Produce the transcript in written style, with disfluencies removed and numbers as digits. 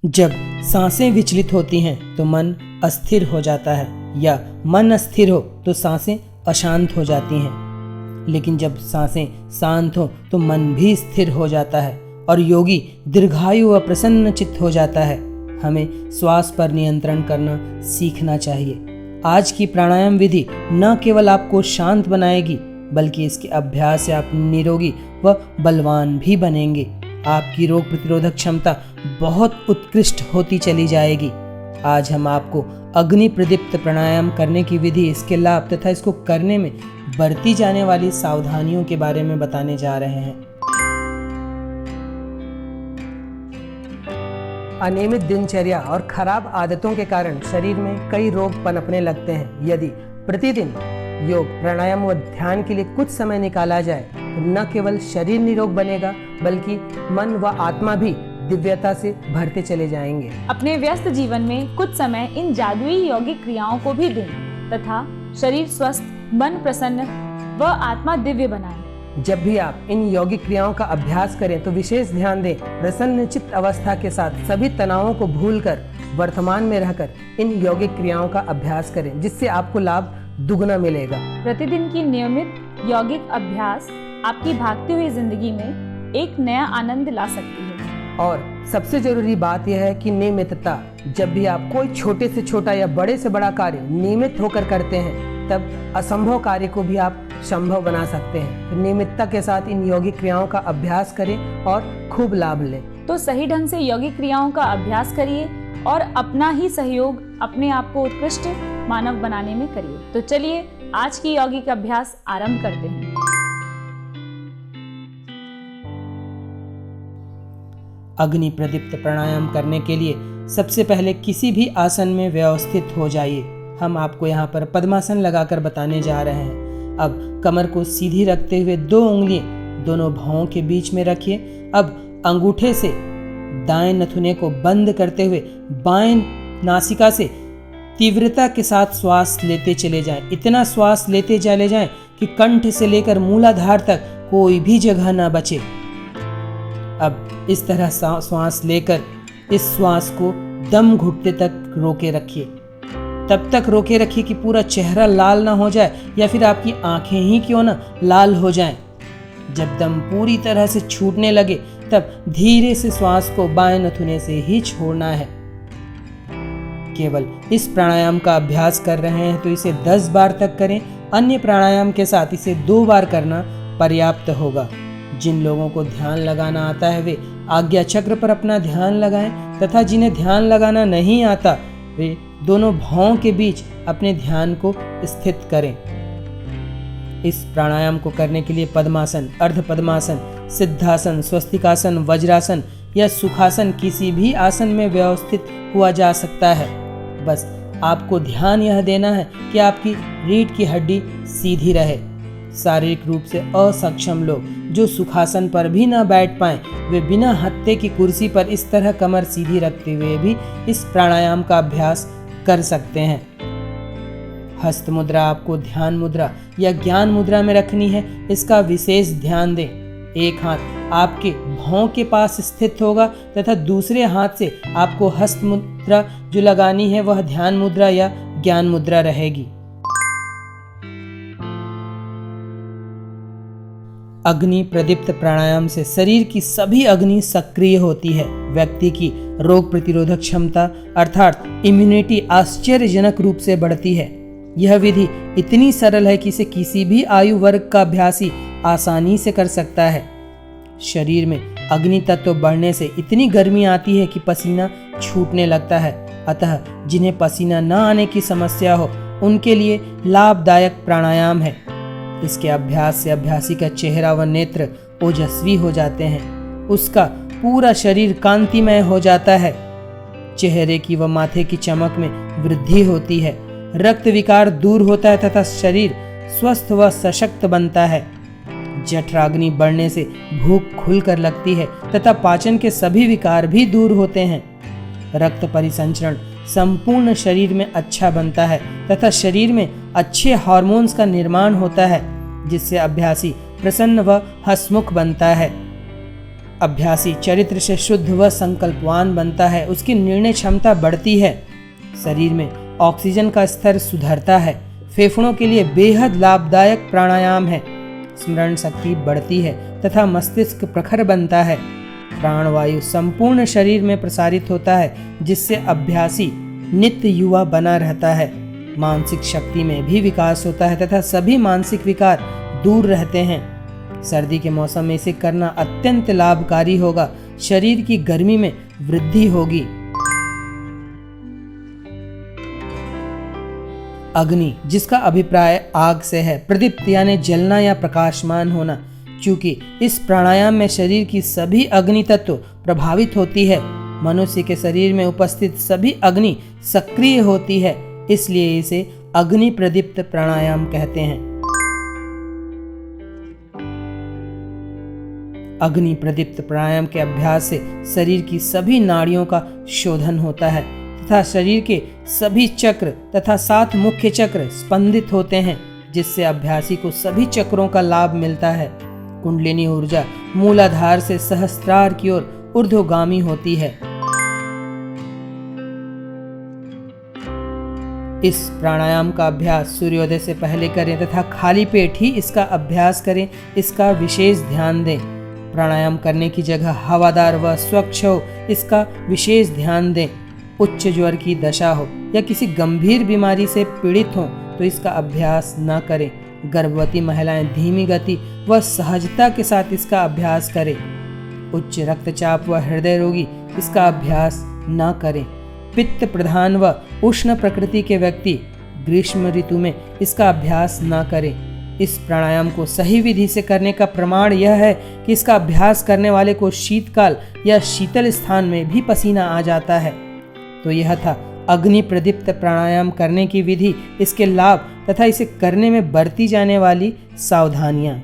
जब सांसें विचलित होती हैं तो मन अस्थिर हो जाता है, या मन अस्थिर हो तो सांसें अशांत हो जाती हैं। लेकिन जब सांसें शांत हो तो मन भी स्थिर हो जाता है और योगी दीर्घायु व प्रसन्न चित्त हो जाता है। हमें श्वास पर नियंत्रण करना सीखना चाहिए। आज की प्राणायाम विधि न केवल आपको शांत बनाएगी, बल्कि इसके अभ्यास से आप निरोगी व बलवान भी बनेंगे। आपकी रोग प्रतिरोधक क्षमता बहुत उत्कृष्ट होती चली जाएगी। आज हम आपको अग्नि प्रदीप्त प्राणायाम करने की विधि, इसके लाभ तथा इसको करने में बरती जाने वाली सावधानियों के बारे में बताने जा रहे हैं। अनियमित दिनचर्या और खराब आदतों के कारण शरीर में कई रोग पनपने लगते हैं। यदि प्रतिदिन योग, प्राणायाम व ध्यान के लिए कुछ समय निकाला जाए तो न केवल शरीर निरोग बनेगा, बल्कि मन व आत्मा भी दिव्यता से भरते चले जाएंगे। अपने व्यस्त जीवन में कुछ समय इन जादुई यौगिक क्रियाओं को भी दें तथा शरीर स्वस्थ, मन प्रसन्न व आत्मा दिव्य बनाएं। जब भी आप इन यौगिक क्रियाओं का अभ्यास करें तो विशेष ध्यान दें। प्रसन्न चित्त अवस्था के साथ सभी तनावों को भूलकर वर्तमान में रहकर इन यौगिक क्रियाओं का अभ्यास करें, जिससे आपको लाभ दुगना मिलेगा। प्रतिदिन की नियमित यौगिक अभ्यास आपकी भागती हुई जिंदगी में एक नया आनंद ला सकती है। और सबसे जरूरी बात यह है कि नियमितता। जब भी आप कोई छोटे से छोटा या बड़े से बड़ा कार्य नियमित होकर करते हैं, तब असंभव कार्य को भी आप संभव बना सकते हैं। तो नियमितता के साथ इन यौगिक क्रियाओं का अभ्यास करें और खूब लाभ लें। तो सही ढंग से यौगिक क्रियाओं का अभ्यास करिए और अपना ही सहयोग अपने आप को उत्कृष्ट मानव बनाने में करिए। तो चलिए आज की यौगिक अभ्यास आरंभ करते हैं। अग्नि प्रदीप्त प्राणायाम करने के लिए सबसे पहले किसी भी आसन में व्यवस्थित हो जाइए। हम आपको यहाँ पर पद्मासन लगाकर बताने जा रहे हैं। अब कमर को सीधी रखते हुए 2 उंगलियां दोनों भौं के बीच में रखिए। अब अंगूठे से दाएं नथुने को बंद करते हुए बाएं नासिका से तीव्रता के साथ श्वास लेते चले जाएं। इतना श्वास लेते चले जाएं कि कंठ से लेकर मूलाधार तक कोई भी जगह ना बचे। अब इस तरह श्वास लेकर इस श्वास को दम घुटते तक रोके रखिए। तब तक रोके रखिए कि पूरा चेहरा लाल ना हो जाए, या फिर आपकी आंखें ही क्यों ना लाल हो जाएं। जब दम पूरी तरह से छूटने लगे तब धीरे से श्वास को बाएं नथुने से ही छोड़ना है। केवल इस प्राणायाम का अभ्यास कर रहे हैं तो इसे 10 बार तक करें। अन्य प्राणायाम के साथ इसे 2 बार करना पर्याप्त होगा। जिन लोगों को ध्यान लगाना आता है वे आज्ञा चक्र पर अपना ध्यान लगाएं, तथा जिन्हें ध्यान लगाना नहीं आता वे दोनों भौं के बीच अपने ध्यान को स्थित करें। इस प्राणायाम को करने के लिए पद्मासन, अर्ध पद्मासन, सिद्धासन, स्वस्तिकासन, वज्रासन या सुखासन किसी भी आसन में व्यवस्थित हुआ जा सकता है। बस आपको ध्यान यह देना है कि आपकी रीढ़ की हड्डी सीधी रहे। शारीरिक रूप से असक्षम लोग जो सुखासन पर भी न बैठ पाएं, वे बिना हत्थे की कुर्सी पर इस तरह कमर सीधी रखते हुए भी इस प्राणायाम का अभ्यास कर सकते हैं। हस्त मुद्रा आपको ध्यान मुद्रा या ज्ञान मुद्रा में रखनी है, इसका विशेष ध्यान दें। एक हाथ आपके भौं के पास स्थित होगा तथा दूसरे हाथ से आपको हस्त मुद्रा जो लगानी है वह ध्यान मुद्रा या ज्ञान मुद्रा रहेगी। अग्नि प्रदीप्त प्राणायाम से शरीर की सभी अग्नि सक्रिय होती है। व्यक्ति की रोग प्रतिरोधक क्षमता अर्थात इम्यूनिटी आश्चर्यजनक रूप से बढ़ती है। यह विधि इतनी सरल है कि इसे किसी भी आयु वर्ग का अभ्यासी आसानी से कर सकता है। शरीर में अग्नि तत्व बढ़ने से इतनी गर्मी आती है कि पसीना छूटने लगता है। अतः जिन्हें पसीना न आने की समस्या हो उनके लिए लाभदायक प्राणायाम है। इसके अभ्यास से अभ्यासी का चेहरा व नेत्र ओजस्वी हो जाते हैं। उसका पूरा शरीर कांतिमय हो जाता है। चेहरे की व माथे की चमक में वृद्धि होती है। रक्त विकार दूर होता है तथा शरीर स्वस्थ व सशक्त बनता है। जठराग्नि बढ़ने से भूख खुलकर लगती है तथा पाचन के सभी विकार भी दूर होते हैं। रक्त परिसंचरण संपूर्ण शरीर में अच्छा बनता है तथा शरीर में अच्छे हार्मोन्स का निर्माण होता है, जिससे अभ्यासी प्रसन्न व हंसमुख बनता है। अभ्यासी चरित्र से शुद्ध व संकल्पवान बनता है, उसकी निर्णय क्षमता बढ़ती है, शरीर में ऑक्सीजन का स्तर सुधरता है, फेफड़ों के लिए बेहद लाभदायक प्राणायाम है, स्मरण शक्ति बढ़ती है तथा मस्तिष्क प्रखर बनता है। प्राणवायु संपूर्ण शरीर में प्रसारित होता है, जिससे अभ्यासी नित्य युवा बना रहता है। मानसिक शक्ति में भी विकास होता है तथा सभी मानसिक विकार दूर रहते हैं। सर्दी के मौसम में इसे करना अत्यंत लाभकारी होगा। शरीर की गर्मी में वृद्धि होगी। अग्नि, जिसका अभिप्राय आग से है, प्रदीप्त यानी जलना या प्रकाशमान होना। चूंकि इस प्राणायाम में शरीर की सभी अग्नि तत्व प्रभावित होती है, मनुष्य के शरीर में उपस्थित सभी अग्नि सक्रिय होती है, इसलिए इसे अग्नि प्रदीप्त प्राणायाम कहते हैं। अग्नि प्रदीप्त प्राणायाम के अभ्यास से शरीर की सभी नाड़ियों का शोधन होता है तथा शरीर के सभी चक्र तथा 7 मुख्य चक्र स्पंदित होते हैं, जिससे अभ्यासी को सभी चक्रों का लाभ मिलता है। कुंडलिनी ऊर्जा मूलाधार से सहस्त्रार की ओर ऊर्ध्वगामी होती है। इस प्राणायाम का अभ्यास सूर्योदय से पहले करें तथा खाली पेट ही इसका अभ्यास करें, इसका विशेष ध्यान दें। प्राणायाम करने की जगह हवादार व स्वच्छ हो, इसका विशेष ध्यान दें। उच्च ज्वर की दशा हो या किसी गंभीर बीमारी से पीड़ित हो तो इसका अभ्यास न करें। गर्भवती महिलाएं धीमी गति व सहजता के साथ इसका अभ्यास करें। उच्च रक्तचाप व हृदय रोगी इसका अभ्यास न करें। पित्त प्रधान व उष्ण प्रकृति के व्यक्ति ग्रीष्म ऋतु में इसका अभ्यास न करें। इस प्राणायाम को सही विधि से करने का प्रमाण यह है कि इसका अभ्यास करने वाले को शीतकाल या शीतल स्थान में भी पसीना आ जाता है। तो यह था अग्नि प्रदीप्त प्राणायाम करने की विधि, इसके लाभ तथा इसे करने में बरती जाने वाली सावधानियां।